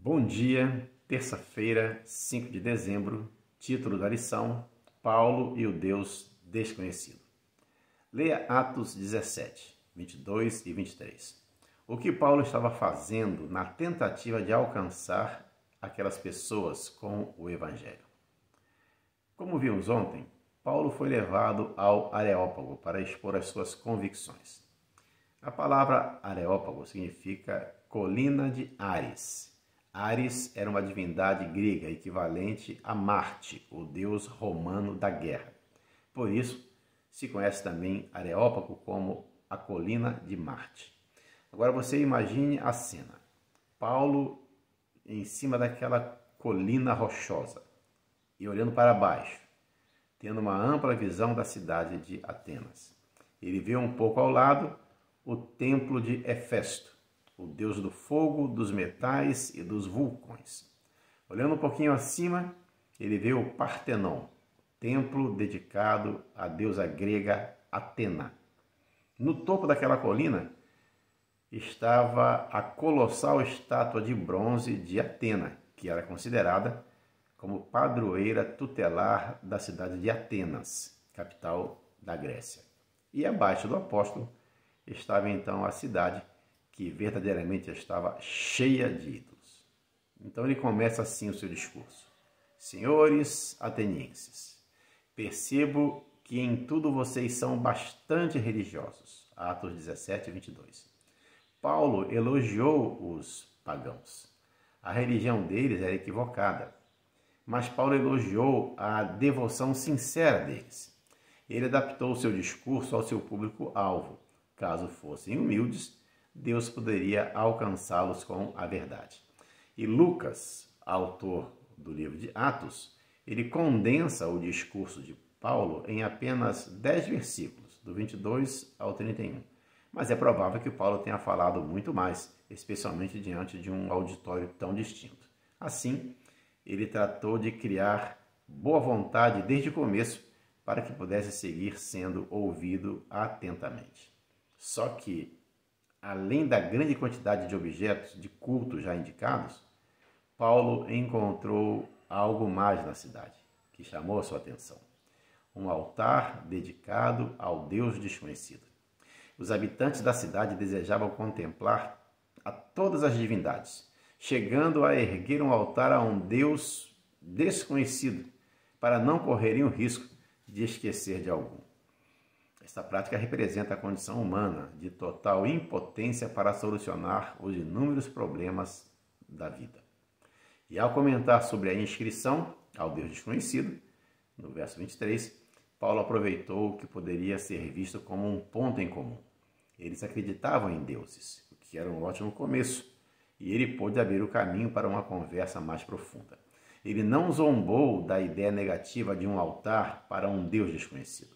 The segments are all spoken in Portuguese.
Bom dia, terça-feira, 5 de dezembro, título da lição, Paulo e o Deus desconhecido. Leia Atos 17, 22 e 23. O que Paulo estava fazendo na tentativa de alcançar aquelas pessoas com o Evangelho. Como vimos ontem, Paulo foi levado ao Areópago para expor as suas convicções. A palavra Areópago significa colina de Ares. Ares era uma divindade grega equivalente a Marte, o deus romano da guerra. Por isso, se conhece também Areópago como a colina de Marte. Agora você imagine a cena. Paulo em cima daquela colina rochosa e olhando para baixo, tendo uma ampla visão da cidade de Atenas. Ele vê um pouco ao lado o templo de Hefesto, o deus do fogo, dos metais e dos vulcões. Olhando um pouquinho acima, ele vê o Partenon, templo dedicado à deusa grega Atena. No topo daquela colina estava a colossal estátua de bronze de Atena, que era considerada como padroeira tutelar da cidade de Atenas, capital da Grécia. E abaixo do apóstolo estava então a cidade que verdadeiramente estava cheia de ídolos. Então ele começa assim o seu discurso. Senhores atenienses, percebo que em tudo vocês são bastante religiosos. Atos 17, 22. Paulo elogiou os pagãos. A religião deles era equivocada, mas Paulo elogiou a devoção sincera deles. Ele adaptou o seu discurso ao seu público-alvo. Caso fossem humildes, Deus poderia alcançá-los com a verdade. E Lucas, autor do livro de Atos, ele condensa o discurso de Paulo em apenas 10 versículos, do 22 ao 31. Mas é provável que Paulo tenha falado muito mais, especialmente diante de um auditório tão distinto. Assim, ele tratou de criar boa vontade desde o começo para que pudesse seguir sendo ouvido atentamente. Só que, além da grande quantidade de objetos de culto já indicados, Paulo encontrou algo mais na cidade, que chamou a sua atenção. Um altar dedicado ao Deus desconhecido. Os habitantes da cidade desejavam contemplar a todas as divindades, chegando a erguer um altar a um Deus desconhecido, para não correrem o risco de esquecer de algum. Esta prática representa a condição humana de total impotência para solucionar os inúmeros problemas da vida. E ao comentar sobre a inscrição ao Deus desconhecido, no verso 23, Paulo aproveitou o que poderia ser visto como um ponto em comum. Eles acreditavam em deuses, o que era um ótimo começo, e ele pôde abrir o caminho para uma conversa mais profunda. Ele não zombou da ideia negativa de um altar para um Deus desconhecido.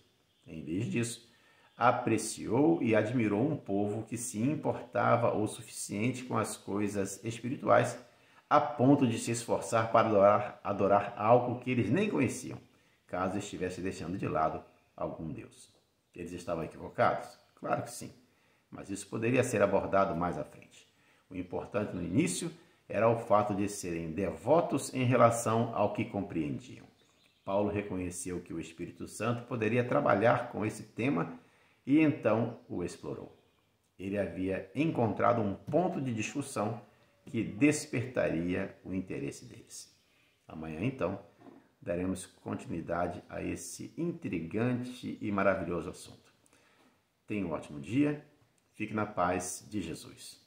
Em vez disso, apreciou e admirou um povo que se importava o suficiente com as coisas espirituais a ponto de se esforçar para adorar algo que eles nem conheciam, caso estivesse deixando de lado algum Deus. Eles estavam equivocados? Claro que sim, mas isso poderia ser abordado mais à frente. O importante no início era o fato de serem devotos em relação ao que compreendiam. Paulo reconheceu que o Espírito Santo poderia trabalhar com esse tema e então o explorou. Ele havia encontrado um ponto de discussão que despertaria o interesse deles. Amanhã, então, daremos continuidade a esse intrigante e maravilhoso assunto. Tenha um ótimo dia, fique na paz de Jesus.